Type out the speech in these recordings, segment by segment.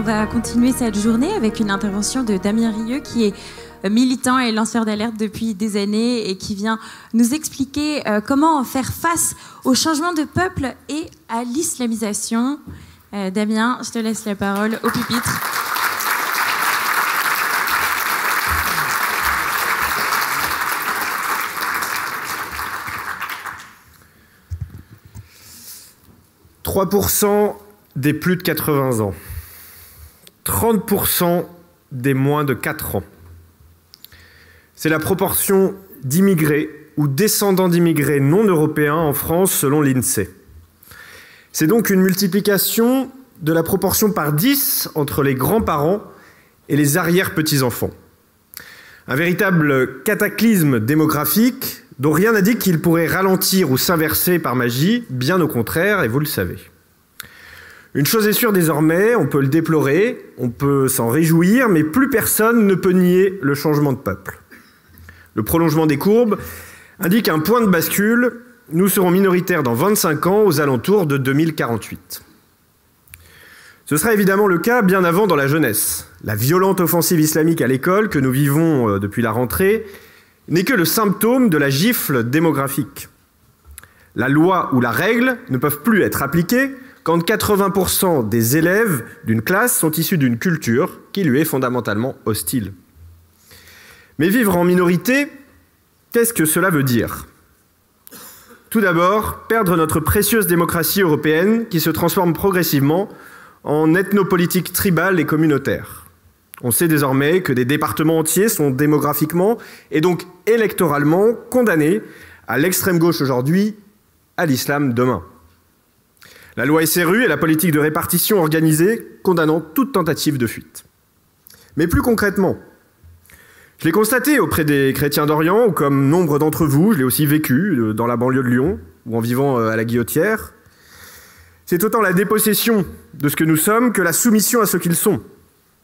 va continuer cette journée avec une intervention de Damien Rieu qui est militant et lanceur d'alerte depuis des années et qui vient nous expliquer comment faire face au changement de peuple et à l'islamisation. Damien, je te laisse la parole au pupitre. « 3% des plus de 80 ans, 30% des moins de 4 ans. C'est la proportion d'immigrés ou descendants d'immigrés non européens en France selon l'INSEE. C'est donc une multiplication de la proportion par 10 entre les grands-parents et les arrière-petits-enfants. Un véritable cataclysme démographique dont rien n'indique qu'il pourrait ralentir ou s'inverser par magie, bien au contraire, et vous le savez. Une chose est sûre désormais, on peut le déplorer, on peut s'en réjouir, mais plus personne ne peut nier le changement de peuple. Le prolongement des courbes indique un point de bascule. Nous serons minoritaires dans 25 ans, aux alentours de 2048. Ce sera évidemment le cas bien avant dans la jeunesse. La violente offensive islamique à l'école que nous vivons depuis la rentrée n'est que le symptôme de la gifle démographique. La loi ou la règle ne peuvent plus être appliquées quand 80% des élèves d'une classe sont issus d'une culture qui lui est fondamentalement hostile. Mais vivre en minorité, qu'est-ce que cela veut dire ? Tout d'abord, perdre notre précieuse démocratie européenne qui se transforme progressivement en ethnopolitique tribale et communautaire. On sait désormais que des départements entiers sont démographiquement et donc électoralement condamnés à l'extrême gauche aujourd'hui, à l'islam demain. La loi SRU et la politique de répartition organisée condamnant toute tentative de fuite. Mais plus concrètement, je l'ai constaté auprès des chrétiens d'Orient, ou comme nombre d'entre vous, je l'ai aussi vécu dans la banlieue de Lyon, ou en vivant à la Guillotière. C'est autant la dépossession de ce que nous sommes que la soumission à ce qu'ils sont.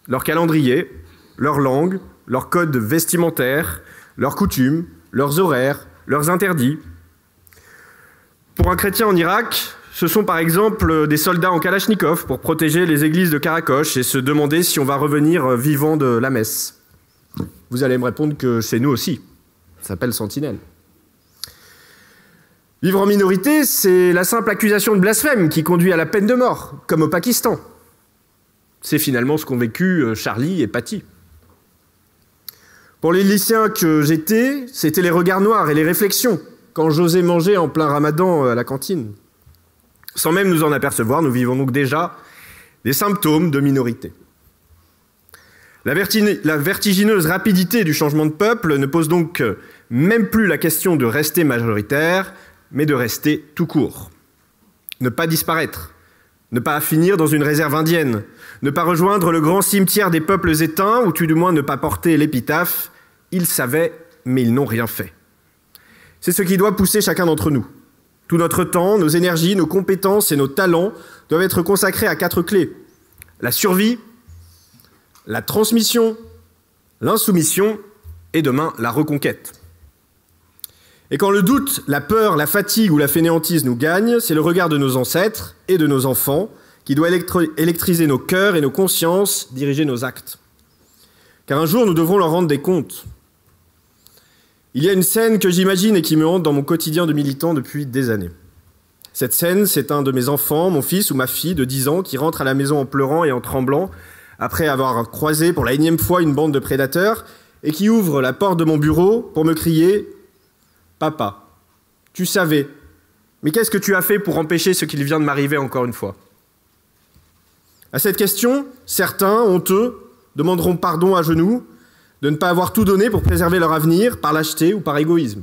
Leur calendrier, leur langue, leur code vestimentaire, leurs coutumes, leurs horaires, leurs interdits. Pour un chrétien en Irak, ce sont par exemple des soldats en Kalachnikov pour protéger les églises de Karakoche et se demander si on va revenir vivant de la messe. Vous allez me répondre que c'est nous aussi. Ça s'appelle Sentinelle. Vivre en minorité, c'est la simple accusation de blasphème qui conduit à la peine de mort, comme au Pakistan. C'est finalement ce qu'ont vécu Charlie et Patty. Pour les lycéens que j'étais, c'était les regards noirs et les réflexions quand j'osais manger en plein ramadan à la cantine. Sans même nous en apercevoir, nous vivons donc déjà des symptômes de minorité. La vertigineuse rapidité du changement de peuple ne pose donc même plus la question de rester majoritaire, mais de rester tout court. Ne pas disparaître, ne pas finir dans une réserve indienne, ne pas rejoindre le grand cimetière des peuples éteints, ou tout du moins ne pas porter l'épitaphe « Ils savaient, mais ils n'ont rien fait ». C'est ce qui doit pousser chacun d'entre nous. Tout notre temps, nos énergies, nos compétences et nos talents doivent être consacrés à 4 clés. La survie, la transmission, l'insoumission et demain la reconquête. Et quand le doute, la peur, la fatigue ou la fainéantise nous gagnent, c'est le regard de nos ancêtres et de nos enfants qui doit électriser nos cœurs et nos consciences, diriger nos actes. Car un jour, nous devrons leur rendre des comptes. Il y a une scène que j'imagine et qui me hante dans mon quotidien de militant depuis des années. Cette scène, c'est un de mes enfants, mon fils ou ma fille de 10 ans, qui rentre à la maison en pleurant et en tremblant, après avoir croisé pour la énième fois une bande de prédateurs, et qui ouvre la porte de mon bureau pour me crier « Papa, tu savais, mais qu'est-ce que tu as fait pour empêcher ce qu'il vient de m'arriver encore une fois ?» À cette question, certains, honteux, demanderont pardon à genoux de ne pas avoir tout donné pour préserver leur avenir par lâcheté ou par égoïsme.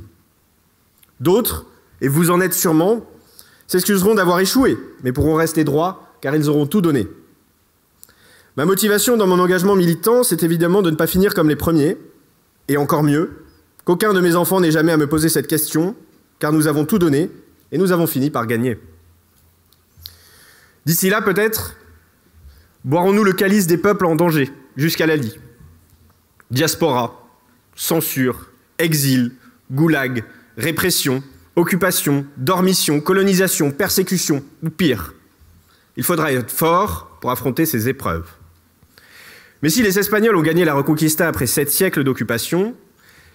D'autres, et vous en êtes sûrement, s'excuseront d'avoir échoué, mais pourront rester droits car ils auront tout donné. Ma motivation dans mon engagement militant, c'est évidemment de ne pas finir comme les premiers, et encore mieux, qu'aucun de mes enfants n'ait jamais à me poser cette question, car nous avons tout donné et nous avons fini par gagner. D'ici là, peut-être, boirons-nous le calice des peuples en danger, jusqu'à la lie. Diaspora, censure, exil, goulag, répression, occupation, dormition, colonisation, persécution, ou pire. Il faudra être fort pour affronter ces épreuves. Mais si les Espagnols ont gagné la Reconquista après 7 siècles d'occupation,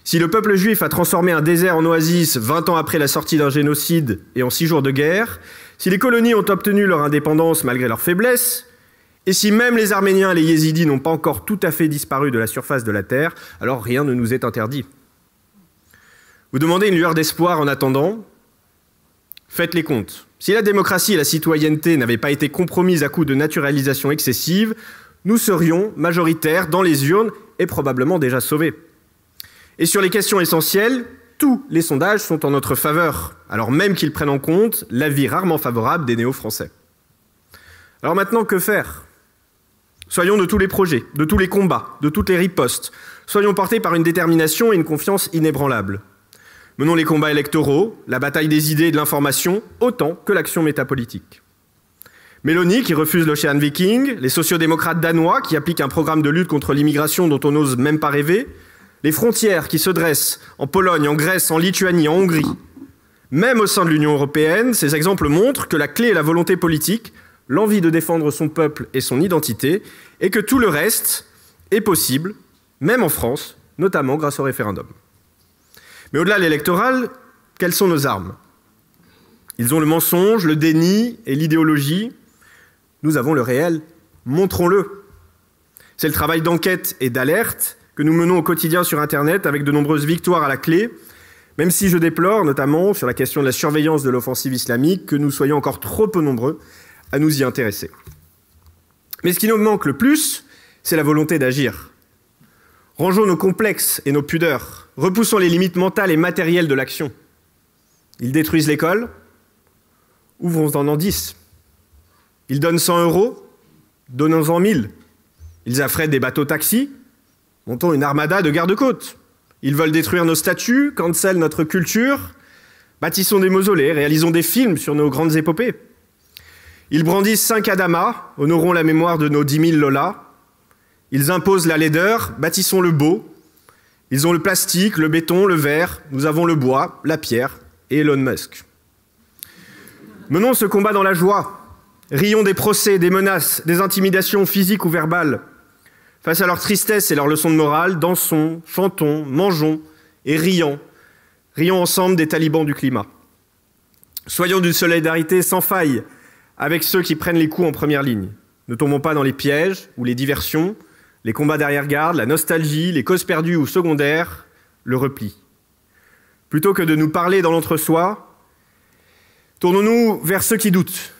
si le peuple juif a transformé un désert en oasis 20 ans après la sortie d'un génocide et en 6 jours de guerre, si les colonies ont obtenu leur indépendance malgré leurs faiblesses, et si même les Arméniens et les Yézidis n'ont pas encore tout à fait disparu de la surface de la terre, alors rien ne nous est interdit. Vous demandez une lueur d'espoir en attendant? Faites les comptes. Si la démocratie et la citoyenneté n'avaient pas été compromises à coup de naturalisation excessive, nous serions majoritaires dans les urnes et probablement déjà sauvés. Et sur les questions essentielles, tous les sondages sont en notre faveur, alors même qu'ils prennent en compte l'avis rarement favorable des néo-français. Alors maintenant, que faire? Soyons de tous les projets, de tous les combats, de toutes les ripostes. Soyons portés par une détermination et une confiance inébranlables. Menons les combats électoraux, la bataille des idées et de l'information, autant que l'action métapolitique. Mélanie, qui refuse l'Ocean Viking, les sociodémocrates danois, qui appliquent un programme de lutte contre l'immigration dont on n'ose même pas rêver, les frontières qui se dressent en Pologne, en Grèce, en Lituanie, en Hongrie. Même au sein de l'Union européenne, ces exemples montrent que la clé est la volonté politique, l'envie de défendre son peuple et son identité, et que tout le reste est possible, même en France, notamment grâce au référendum. Mais au-delà de l'électoral, quelles sont nos armes? Ils ont le mensonge, le déni et l'idéologie. Nous avons le réel, montrons-le. C'est le travail d'enquête et d'alerte que nous menons au quotidien sur Internet avec de nombreuses victoires à la clé, même si je déplore, notamment sur la question de la surveillance de l'offensive islamique, que nous soyons encore trop peu nombreux à nous y intéresser. Mais ce qui nous manque le plus, c'est la volonté d'agir. Rangeons nos complexes et nos pudeurs, repoussons les limites mentales et matérielles de l'action. Ils détruisent l'école, ouvrons-en 10. Ils donnent 100 €, donnons-en 1000. Ils affrètent des bateaux-taxis, montons une armada de gardes-côtes. Ils veulent détruire nos statues, cancellent notre culture, bâtissons des mausolées, réalisons des films sur nos grandes épopées. Ils brandissent 5 Adama, honorons la mémoire de nos 10 000 Lola. Ils imposent la laideur, bâtissons le beau. Ils ont le plastique, le béton, le verre, nous avons le bois, la pierre et Elon Musk. Menons ce combat dans la joie. Rions des procès, des menaces, des intimidations physiques ou verbales. Face à leur tristesse et leurs leçons de morale, dansons, chantons, mangeons et rions. Rions ensemble des talibans du climat. Soyons d'une solidarité sans faille avec ceux qui prennent les coups en première ligne. Ne tombons pas dans les pièges ou les diversions, les combats d'arrière-garde, la nostalgie, les causes perdues ou secondaires, le repli. Plutôt que de nous parler dans l'entre-soi, tournons-nous vers ceux qui doutent,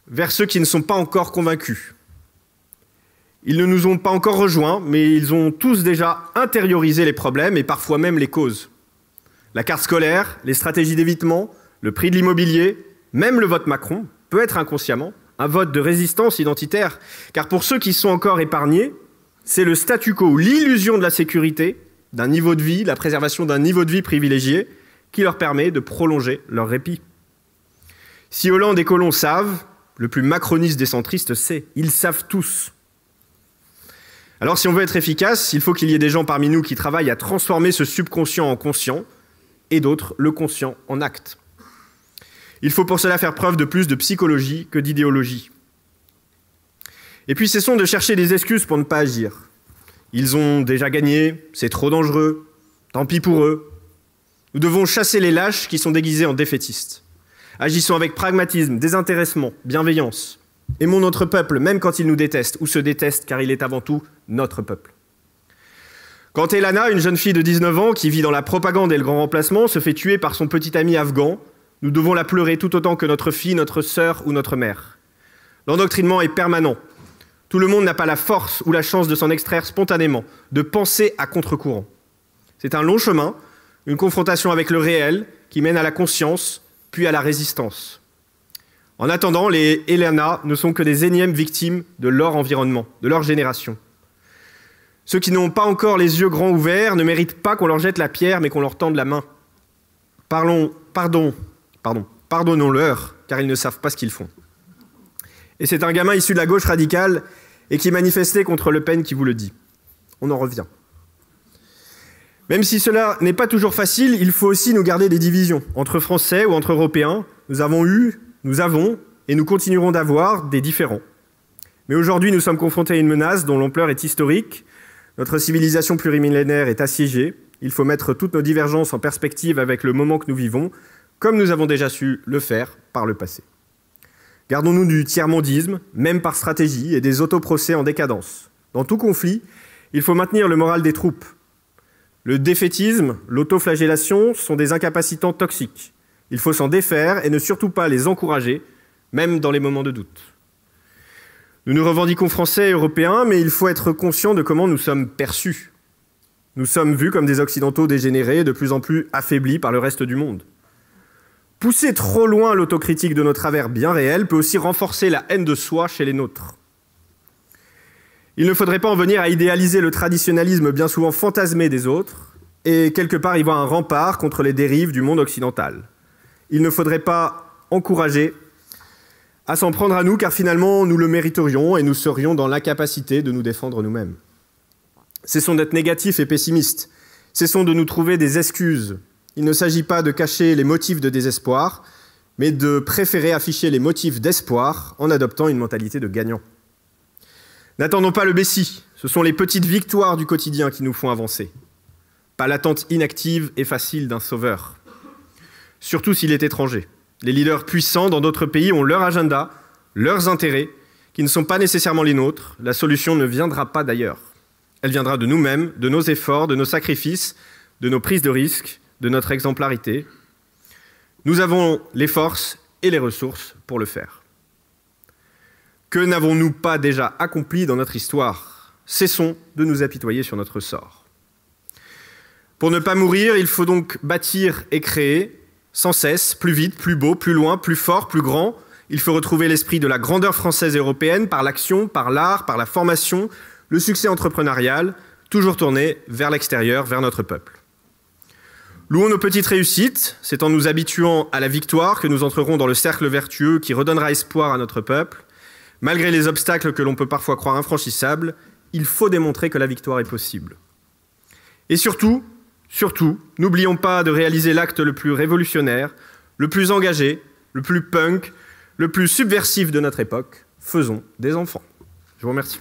vers ceux qui ne sont pas encore convaincus. Ils ne nous ont pas encore rejoints, mais ils ont tous déjà intériorisé les problèmes et parfois même les causes. La carte scolaire, les stratégies d'évitement, le prix de l'immobilier, même le vote Macron, peut être inconsciemment un vote de résistance identitaire, car pour ceux qui sont encore épargnés, c'est le statu quo ou l'illusion de la sécurité, d'un niveau de vie, la préservation d'un niveau de vie privilégié, qui leur permet de prolonger leur répit. Si Hollande et Collomb savent, le plus macroniste des centristes sait, ils savent tous. Alors si on veut être efficace, il faut qu'il y ait des gens parmi nous qui travaillent à transformer ce subconscient en conscient, et d'autres le conscient en acte. Il faut pour cela faire preuve de plus de psychologie que d'idéologie. Et puis cessons de chercher des excuses pour ne pas agir. Ils ont déjà gagné, c'est trop dangereux, tant pis pour eux. Nous devons chasser les lâches qui sont déguisés en défaitistes. Agissons avec pragmatisme, désintéressement, bienveillance. Aimons notre peuple, même quand il nous déteste, ou se déteste, car il est avant tout notre peuple. Quand Elana, une jeune fille de 19 ans qui vit dans la propagande et le grand remplacement, se fait tuer par son petit ami afghan, nous devons la pleurer tout autant que notre fille, notre sœur ou notre mère. L'endoctrinement est permanent. Tout le monde n'a pas la force ou la chance de s'en extraire spontanément, de penser à contre-courant. C'est un long chemin, une confrontation avec le réel qui mène à la conscience, puis à la résistance. En attendant, les Elana ne sont que des énièmes victimes de leur environnement, de leur génération. Ceux qui n'ont pas encore les yeux grands ouverts ne méritent pas qu'on leur jette la pierre, mais qu'on leur tende la main. Pardonnons-leur, car ils ne savent pas ce qu'ils font. Et c'est un gamin issu de la gauche radicale et qui manifestait contre Le Pen qui vous le dit. On en revient. Même si cela n'est pas toujours facile, il faut aussi nous garder des divisions. Entre Français ou entre Européens, nous avons eu, nous avons et nous continuerons d'avoir des différends. Mais aujourd'hui, nous sommes confrontés à une menace dont l'ampleur est historique. Notre civilisation plurimillénaire est assiégée. Il faut mettre toutes nos divergences en perspective avec le moment que nous vivons, comme nous avons déjà su le faire par le passé. Gardons-nous du tiers-mondisme, même par stratégie, et des autoprocès en décadence. Dans tout conflit, il faut maintenir le moral des troupes. Le défaitisme, l'autoflagellation sont des incapacitants toxiques. Il faut s'en défaire et ne surtout pas les encourager, même dans les moments de doute. Nous nous revendiquons français et européens, mais il faut être conscient de comment nous sommes perçus. Nous sommes vus comme des Occidentaux dégénérés, de plus en plus affaiblis par le reste du monde. Pousser trop loin l'autocritique de nos travers bien réels peut aussi renforcer la haine de soi chez les nôtres. Il ne faudrait pas en venir à idéaliser le traditionnalisme bien souvent fantasmé des autres et quelque part y voir un rempart contre les dérives du monde occidental. Il ne faudrait pas encourager à s'en prendre à nous car finalement nous le mériterions et nous serions dans l'incapacité de nous défendre nous-mêmes. Cessons d'être négatifs et pessimistes. Cessons de nous trouver des excuses. Il ne s'agit pas de cacher les motifs de désespoir, mais de préférer afficher les motifs d'espoir en adoptant une mentalité de gagnant. N'attendons pas le Messie, ce sont les petites victoires du quotidien qui nous font avancer, pas l'attente inactive et facile d'un sauveur. Surtout s'il est étranger. Les leaders puissants dans d'autres pays ont leur agenda, leurs intérêts, qui ne sont pas nécessairement les nôtres. La solution ne viendra pas d'ailleurs. Elle viendra de nous-mêmes, de nos efforts, de nos sacrifices, de nos prises de risques, de notre exemplarité. Nous avons les forces et les ressources pour le faire. Que n'avons-nous pas déjà accompli dans notre histoire? Cessons de nous apitoyer sur notre sort. Pour ne pas mourir, il faut donc bâtir et créer, sans cesse, plus vite, plus beau, plus loin, plus fort, plus grand. Il faut retrouver l'esprit de la grandeur française et européenne par l'action, par l'art, par la formation, le succès entrepreneurial, toujours tourné vers l'extérieur, vers notre peuple. Louons nos petites réussites, c'est en nous habituant à la victoire que nous entrerons dans le cercle vertueux qui redonnera espoir à notre peuple. Malgré les obstacles que l'on peut parfois croire infranchissables, il faut démontrer que la victoire est possible. Et surtout, n'oublions pas de réaliser l'acte le plus révolutionnaire, le plus engagé, le plus punk, le plus subversif de notre époque. Faisons des enfants. Je vous remercie.